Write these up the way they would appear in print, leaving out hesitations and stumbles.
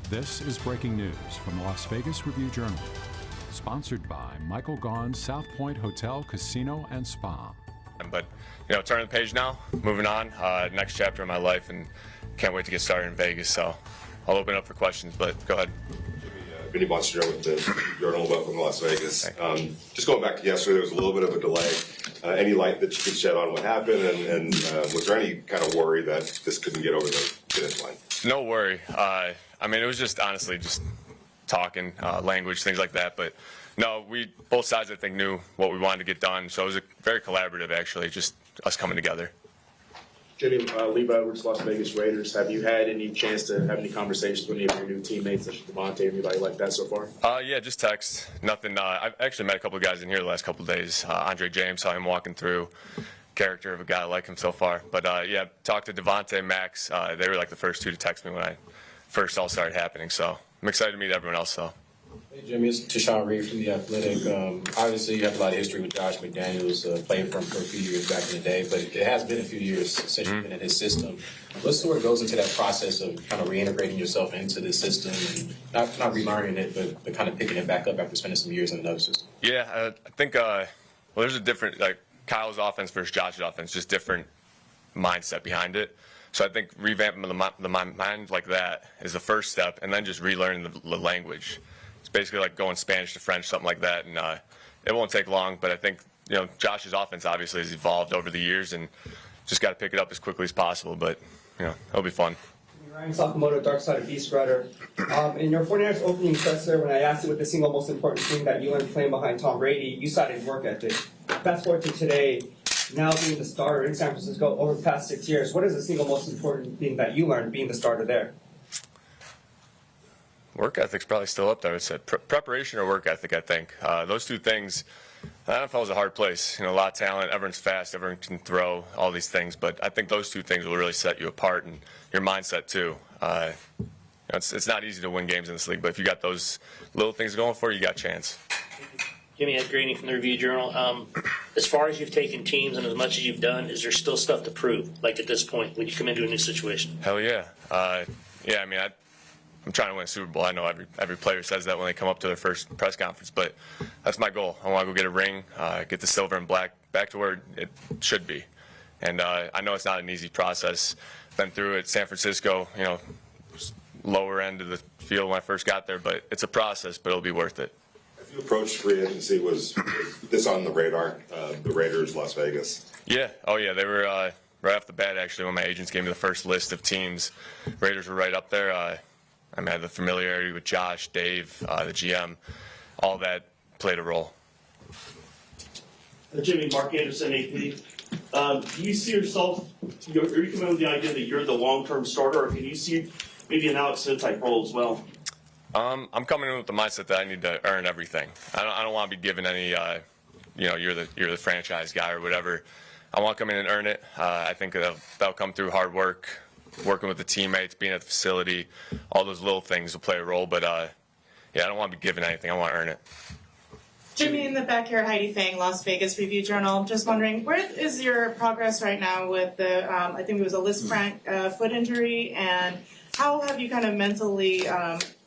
This is breaking news from the Las Vegas Review-Journal, sponsored by Michael Gaughan's South Point Hotel, Casino, and Spa. But, turning the page now, moving on, next chapter of my life, and can't wait to get started in Vegas, so I'll open up for questions, but go ahead. Vinny Bonsignor with the Journal. Welcome to Las Vegas. Just going back to yesterday, there was a little bit of a delay. Any light that you could shed on what happened, and was there any kind of worry that this couldn't get over the finish line? No worry. It was just honestly just talking, language, things like that. But no, both sides I think knew what we wanted to get done. So it was very collaborative, actually, just us coming together. Jimmy, Levi Edwards, Las Vegas Raiders. Have you had any chance to have any conversations with any of your new teammates, such as Devontae, anybody like that so far? Yeah, just text. Nothing. I've actually met a couple of guys in here the last couple of days. Andre James, saw him walking through. Character of a guy, I like him so far. But yeah, talked to Devontae, Max. They were like the first two to text me when I first all started happening. So I'm excited to meet everyone else. So. Hey Jimmy, it's Tashawn Reed from The Athletic. Obviously, you have a lot of history with Josh McDaniels, playing for him for a few years back in the day, but it has been a few years since you've been in his system. What sort of goes into that process of kind of reintegrating yourself into this system and not relearning it, but kind of picking it back up after spending some years in another system? Yeah, I think, there's a different, Kyle's offense versus Josh's offense, just different mindset behind it. So I think revamping the mind like that is the first step, and then just relearning the language. It's basically like going Spanish to French, something like that, and it won't take long. But I think Josh's offense obviously has evolved over the years, and just got to pick it up as quickly as possible. But it'll be fun. Ryan Sakamoto, Dark Side of Beast Rider. In your 49ers opening presser, when I asked you what the single most important thing that you learned playing behind Tom Brady, you cited work ethic. Fast forward to today, now being the starter in San Francisco over the past 6 years, what is the single most important thing that you learned being the starter there? Work ethic's probably still up there. It's preparation or work ethic, I think. Those two things, the NFL is a hard place. A lot of talent, everyone's fast, everyone can throw, all these things. But I think those two things will really set you apart, and your mindset too. It's not easy to win games in this league, but if you got those little things going for you, got a chance. Jimmy, Ed Graney from the Review-Journal. As far as you've taken teams and as much as you've done, is there still stuff to prove, like at this point, when you come into a new situation? Hell yeah. I'm trying to win a Super Bowl. I know every player says that when they come up to their first press conference, but that's my goal. I want to go get a ring, get the silver and black back to where it should be. And I know it's not an easy process. Been through it, San Francisco, lower end of the field when I first got there, but it's a process, but it'll be worth it. As you approached free agency, was this on the radar, the Raiders, Las Vegas? Yeah. Oh, yeah. They were right off the bat, actually, when my agents gave me the first list of teams. Raiders were right up there. I had the familiarity with Josh, Dave, the GM. All that played a role. Jimmy, Mark Anderson, AP. Do you see yourself, are you coming up with the idea that you're the long-term starter, or can you see maybe an Alex Smith type role as well? I'm coming in with the mindset that I need to earn everything. I don't want to be given any, you're the franchise guy or whatever. I want to come in and earn it. I think that'll come through hard work, working with the teammates, being at the facility. All those little things will play a role. But, I don't want to be given anything. I want to earn it. Jimmy, in the back here, Heidi Fang, Las Vegas Review-Journal. Just wondering, where is your progress right now with the, I think it was a Lisfranc foot injury, and how have you kind of mentally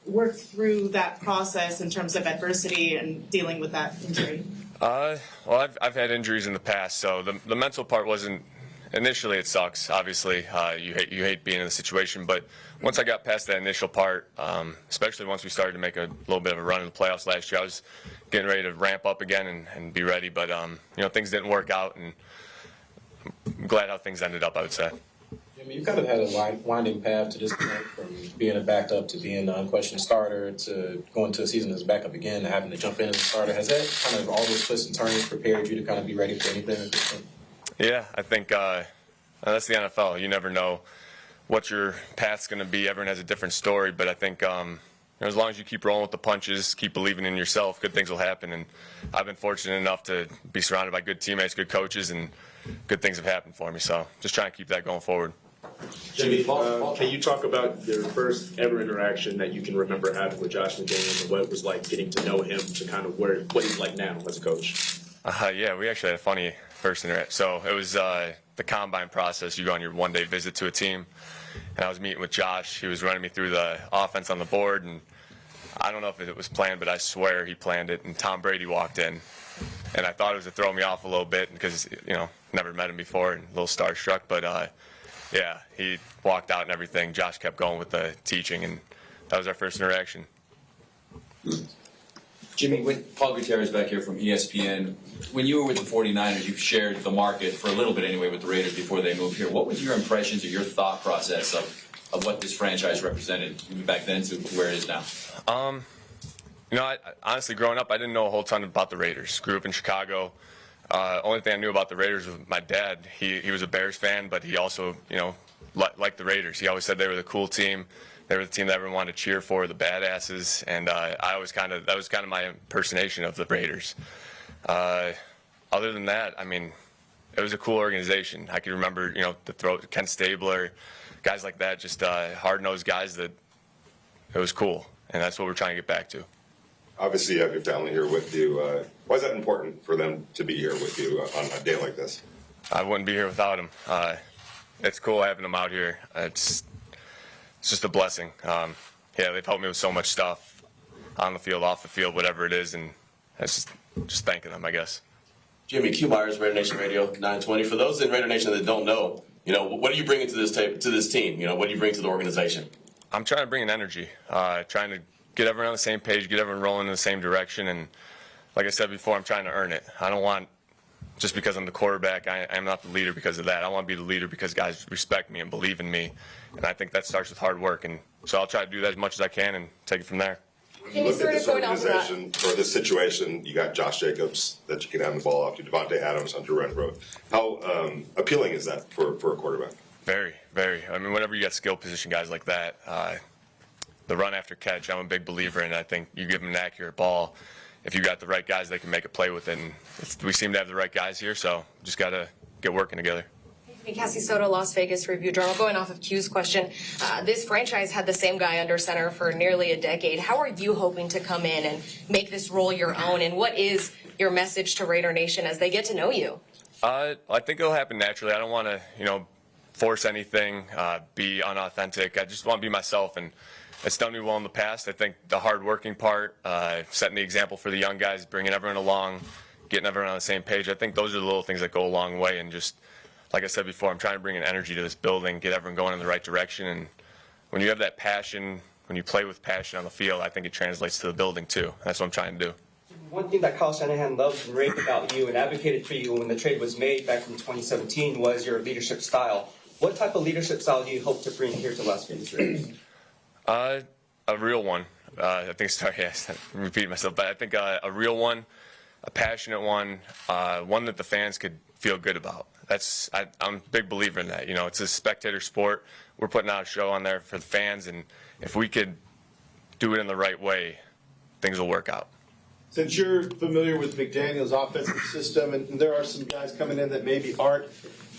worked through that process in terms of adversity and dealing with that injury? Well, I've had injuries in the past, so the mental part wasn't. Initially, it sucks. Obviously, you hate being in the situation, but once I got past that initial part, especially once we started to make a little bit of a run in the playoffs last year, I was getting ready to ramp up again and be ready. But things didn't work out, and I'm glad how things ended up, I would say. Jimmy, you kind of had a winding path to this point, from being a backup to being an unquestioned starter to going to a season as a backup again, to having to jump in as a starter. Has that kind of all those twists and turns prepared you to kind of be ready for anything at this point? Yeah, I think that's the NFL. You never know what your path's going to be. Everyone has a different story, but I think as long as you keep rolling with the punches, keep believing in yourself, good things will happen. And I've been fortunate enough to be surrounded by good teammates, good coaches, and good things have happened for me. So just trying to keep that going forward. Jimmy, can you talk about your first ever interaction that you can remember having with Josh McDaniels and what it was like getting to know him to kind of what he's like now as a coach? Yeah, we actually had a funny first interaction. So it was the combine process. You go on your one-day visit to a team, and I was meeting with Josh. He was running me through the offense on the board, and I don't know if it was planned, but I swear he planned it. And Tom Brady walked in, and I thought it was to throw me off a little bit because, never met him before and a little starstruck. But, yeah, he walked out and everything. Josh kept going with the teaching, and that was our first interaction. Jimmy, when Paul Gutierrez back here from ESPN, when you were with the 49ers, you shared the market for a little bit anyway with the Raiders before they moved here. What was your impressions or your thought process of what this franchise represented back then to where it is now? I honestly, growing up, I didn't know a whole ton about the Raiders. Grew up in Chicago. Only thing I knew about the Raiders was my dad. He was a Bears fan, but he also, liked the Raiders. He always said they were the cool team. They were the team that everyone wanted to cheer for, the badasses, and that was kind of my impersonation of the Raiders. Other than that, it was a cool organization. I can remember, Ken Stabler, guys like that, just hard-nosed guys that it was cool, and that's what we're trying to get back to. Obviously, you have your family here with you. Why is that important for them to be here with you on a day like this? I wouldn't be here without them. It's cool having them out here. It's just a blessing. They've helped me with so much stuff on the field, off the field, whatever it is, and it's just thanking them, I guess. Jimmy, Q Myers, Raider Nation Radio 920. For those in Raider Nation that don't know, what are you bringing to this team? What do you bring to the organization? I'm trying to bring an energy, trying to get everyone on the same page, get everyone rolling in the same direction, and like I said before, I'm trying to earn it. I don't want, just because I'm the quarterback, I'm not the leader because of that. I want to be the leader because guys respect me and believe in me, and I think that starts with hard work, and so I'll try to do that as much as I can and take it from there. When you look at this organization or this situation, you got Josh Jacobs that you can hand the ball off to, Devontae Adams, Hunter Renfrow. How appealing is that for a quarterback? Very, very. Whenever you got skill position guys like that, the run after catch, I'm a big believer in. I think you give them an accurate ball. If you got the right guys, they can make a play with it. And we seem to have the right guys here, so just got to get working together. Cassie Soto, Las Vegas Review-Journal. Going off of Q's question, this franchise had the same guy under center for nearly a decade. How are you hoping to come in and make this role your own? And what is your message to Raider Nation as they get to know you? I think it'll happen naturally. I don't want to, force anything, be unauthentic. I just want to be myself, and it's done me well in the past. I think the hard-working part, setting the example for the young guys, bringing everyone along, getting everyone on the same page, I think those are the little things that go a long way. And just, like I said before, I'm trying to bring an energy to this building, get everyone going in the right direction. And when you have that passion, when you play with passion on the field, I think it translates to the building too. That's what I'm trying to do. One thing that Kyle Shanahan loved and raved about you and advocated for you when the trade was made back in 2017 was your leadership style. What type of leadership style do you hope to bring here to Las Vegas Raiders? A real one. I think, I'm repeating myself, but I think a real one, a passionate one, one that the fans could feel good about. I'm a big believer in that. It's a spectator sport. We're putting out a show on there for the fans, and if we could do it in the right way, things will work out. Since you're familiar with McDaniel's offensive system, and there are some guys coming in that maybe aren't,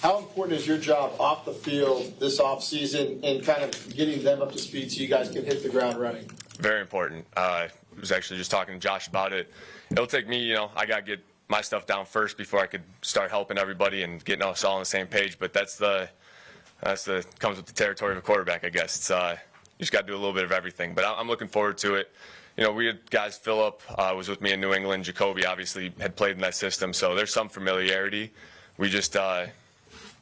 how important is your job off the field this offseason and kind of getting them up to speed so you guys can hit the ground running? Very important. I was actually just talking to Josh about it. It'll take me, I got to get my stuff down first before I could start helping everybody and getting us all on the same page. But that's comes with the territory of a quarterback, I guess. You just got to do a little bit of everything. But I'm looking forward to it. We had guys, Phillip was with me in New England. Jacoby obviously had played in that system, so there's some familiarity. We just got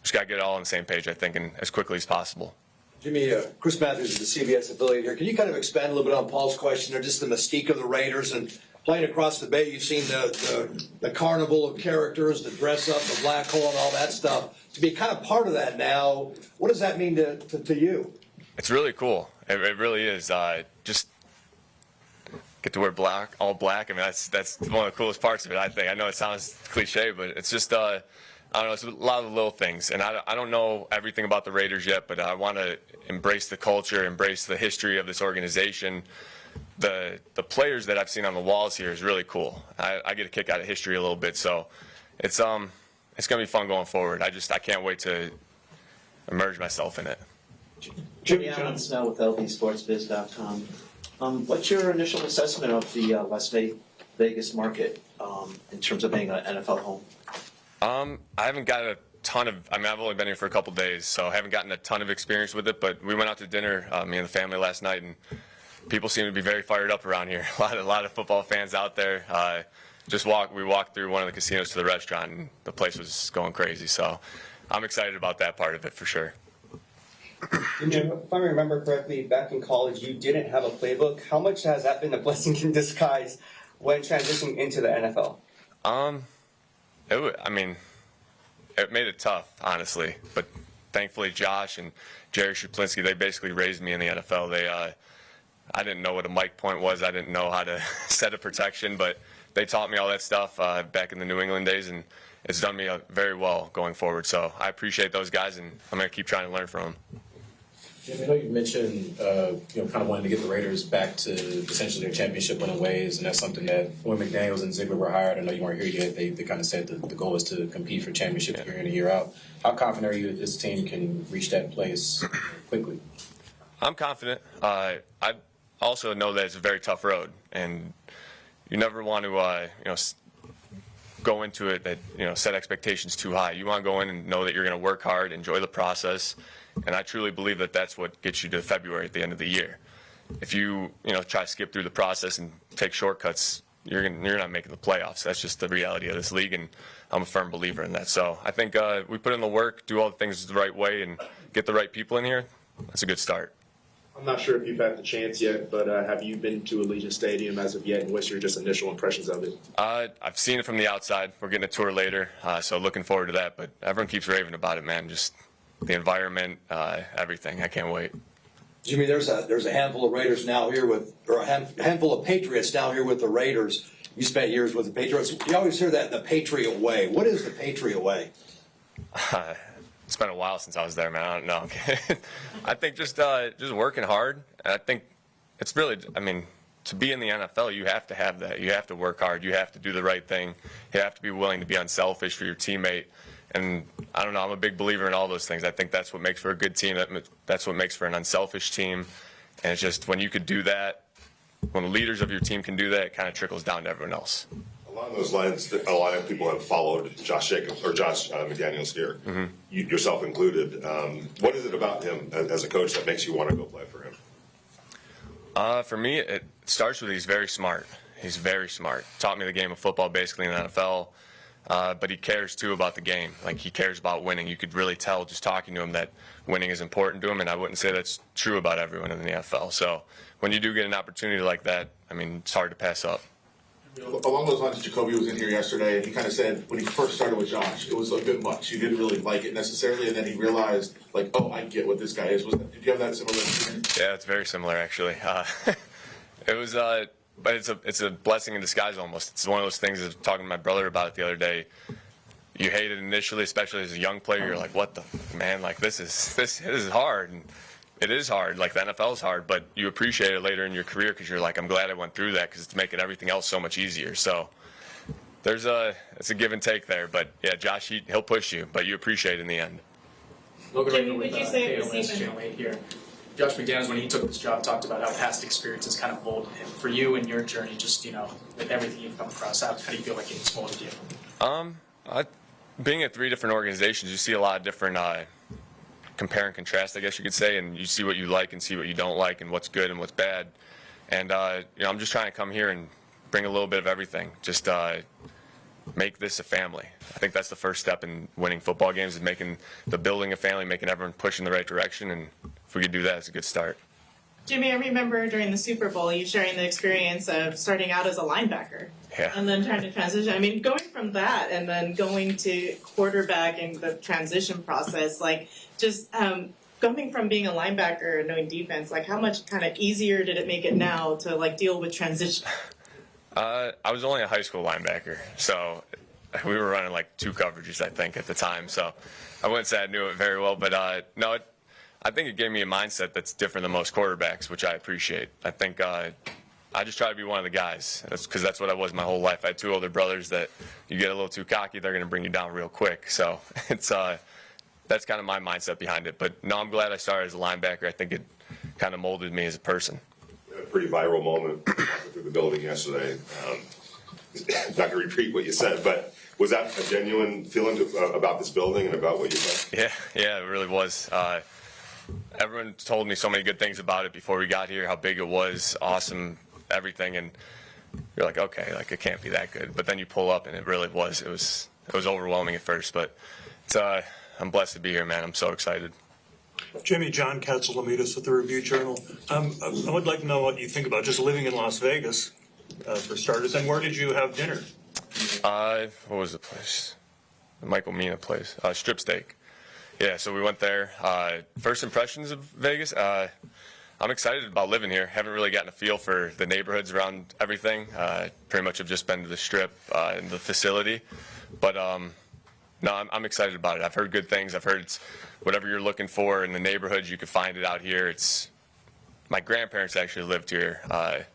to get it all on the same page, I think, and as quickly as possible. Jimmy, Chris Matthews is the CBS affiliate here. Can you kind of expand a little bit on Paul's question or just the mystique of the Raiders and playing across the bay? You've seen the carnival of characters, the dress up, the black hole, and all that stuff. To be kind of part of that now, what does that mean to you? It's really cool. It really is. Just get to wear black, all black. That's one of the coolest parts of it, I think. I know it sounds cliche, but it's just I don't know, it's a lot of the little things. And I don't know everything about the Raiders yet, but I want to embrace the culture, embrace the history of this organization. The players that I've seen on the walls here is really cool. I get a kick out of history a little bit, so it's going to be fun going forward. I can't wait to immerse myself in it. Jimmy John Snell with LVSportsBiz.com. What's your initial assessment of the Las Vegas market in terms of being an NFL home? I haven't got a ton of, I mean, I've only been here for a couple days, so I haven't gotten a ton of experience with it, but we went out to dinner, me and the family last night, and people seem to be very fired up around here. A lot of football fans out there. We walked through one of the casinos to the restaurant, and the place was going crazy, so I'm excited about that part of it for sure. If I remember correctly, back in college, you didn't have a playbook. How much has that been a blessing in disguise when transitioning into the NFL? It made it tough, honestly. But thankfully, Josh and Jerry Shuplinski, they basically raised me in the NFL. I didn't know what a mic point was. I didn't know how to set a protection, but they taught me all that stuff back in the New England days, and it's done me very well going forward. So I appreciate those guys, and I'm going to keep trying to learn from them. Jimmy, I know you mentioned, kind of wanting to get the Raiders back to essentially their championship-winning ways, and that's something that when McDaniels and Ziegler were hired, I know you weren't here yet, they kind of said the goal is to compete for championships year in and year out. How confident are you that this team can reach that place quickly? I'm confident. I also know that it's a very tough road, and you never want to, go into it that, set expectations too high. You want to go in and know that you're going to work hard, enjoy the process. And I truly believe that that's what gets you to February at the end of the year. If you, try to skip through the process and take shortcuts, you're not making the playoffs. That's just the reality of this league, and I'm a firm believer in that. So I think we put in the work, do all the things the right way, and get the right people in here. That's a good start. I'm not sure if you've had the chance yet, but have you been to Allegiant Stadium as of yet, and what's your just initial impressions of it? I've seen it from the outside. We're getting a tour later, so looking forward to that. But everyone keeps raving about it, man. Just the environment, everything. I can't wait. Jimmy, there's a handful of Raiders now here or a handful of Patriots now here with the Raiders. You spent years with the Patriots. You always hear that the Patriot Way. What is the Patriot Way? It's been a while since I was there, man. I don't know. I think just working hard. I think it's really, to be in the NFL, you have to have that. You have to work hard. You have to do the right thing. You have to be willing to be unselfish for your teammate. And I don't know, I'm a big believer in all those things. I think that's what makes for a good team. That's what makes for an unselfish team. And it's just when you could do that, when the leaders of your team can do that, it kind of trickles down to everyone else. Along those lines, a lot of people have followed Josh McDaniels here, you, yourself included. What is it about him as a coach that makes you want to go play for him? For me, it starts with he's very smart. He's very smart. Taught me the game of football basically in the NFL. But he cares, too, about the game. Like, he cares about winning. You could really tell just talking to him that winning is important to him, and I wouldn't say that's true about everyone in the NFL. So when you do get an opportunity like that, it's hard to pass up. Along those lines, Jacoby was in here yesterday, and he kind of said when he first started with Josh, it was a bit much. He didn't really like it necessarily, and then he realized, I get what this guy is. Did you have that similar experience? Yeah, it's very similar, actually. It was... But it's a blessing in disguise almost. It's one of those things. I was talking to my brother about it the other day. You hate it initially, especially as a young player. You're like, what the man? Like this is hard, and it is hard. Like the NFL is hard, but you appreciate it later in your career because you're like, I'm glad I went through that because it's making everything else so much easier. So it's a give and take there. But yeah, Josh, he'll push you, but you appreciate it in the end. Jimmy, would you say it was even? Here. Josh McDaniels, when he took this job, talked about how past experiences kind of molded him. For you and your journey, just, with everything you've come across, how do you feel like it's molded you? Being at 3 different organizations, you see a lot of different compare and contrast, I guess you could say, and you see what you like and see what you don't like and what's good and what's bad. And, I'm just trying to come here and bring a little bit of everything. Just make this a family. I think that's the first step in winning football games is building a family, making everyone push in the right direction, and if we could do that, it's a good start. Jimmy, I remember during the Super Bowl, you sharing the experience of starting out as a linebacker. Yeah. And then trying to transition. Going from that and then going to quarterback and the transition process, coming from being a linebacker and knowing defense, how much kind of easier did it make it now to deal with transition? I was only a high school linebacker, so we were running 2 coverages, I think, at the time. So I wouldn't say I knew it very well, but no, I think it gave me a mindset that's different than most quarterbacks, which I appreciate. I think I just try to be one of the guys. Because that's what I was my whole life. I had 2 older brothers that you get a little too cocky, they're going to bring you down real quick. So it's that's kind of my mindset behind it. But no, I'm glad I started as a linebacker. I think it kind of molded me as a person. A pretty viral moment through the building yesterday. not going to repeat what you said, but was that a genuine feeling about this building and about what you said? Yeah, it really was. Everyone told me so many good things about it before we got here, how big it was, awesome, everything, and you're like, okay, like it can't be that good. But then you pull up, and it really was. It was overwhelming at first, but it's, I'm blessed to be here, man. I'm so excited. Jimmy, John Katzalamidas with the Review Journal. I would like to know what you think about just living in Las Vegas, for starters, and where did you have dinner? What was the place? The Michael Mina place. Strip Steak. Yeah, so we went there. First impressions of Vegas. I'm excited about living here. Haven't really gotten a feel for the neighborhoods around everything. Pretty much have just been to the Strip and the facility. But no, I'm excited about it. I've heard good things. I've heard it's whatever you're looking for in the neighborhoods, you can find it out here. My grandparents actually lived here. I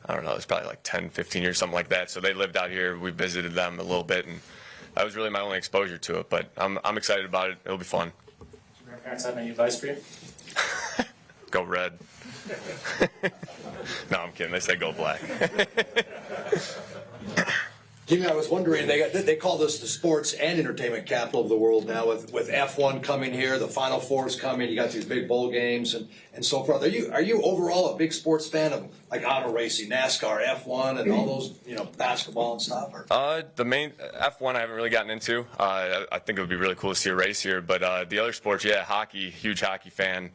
don't know, it's probably like 10, 15 years, something like that. So they lived out here. We visited them a little bit, and that was really my only exposure to it. But I'm excited about it. It'll be fun. Do your grandparents have any advice for you? Go red. No, I'm kidding. They say go black. Jimmy, I was wondering, they call this the sports and entertainment capital of the world now with F1 coming here, the Final Four's coming, you got these big bowl games and so forth. Are you overall a big sports fan of like auto racing, NASCAR, F1 and all those, basketball and stuff? Or? The main F1 I haven't really gotten into. I think it would be really cool to see a race here, but the other sports, yeah, hockey, huge hockey fan.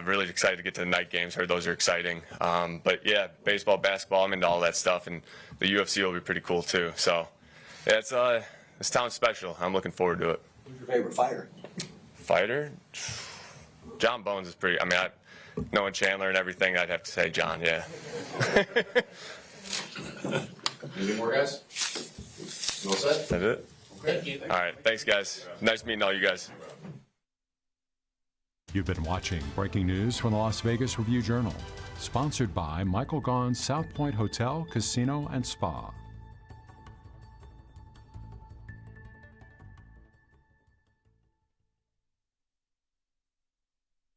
Really excited to get to the night games. Heard those are exciting. But yeah, baseball, basketball, I'm into all that stuff, and the UFC will be pretty cool too. So yeah, this town's special. I'm looking forward to it. Who's your favorite fighter? Fighter? John Bones is pretty. I mean, knowing Chandler and everything, I'd have to say John. Yeah. Anything more, guys? You all set? That's it. Thank you. All right. Thanks, guys. Nice meeting all you guys. You've been watching breaking news from the Las Vegas Review Journal, sponsored by Michael Gaughan's South Point Hotel, Casino, and Spa.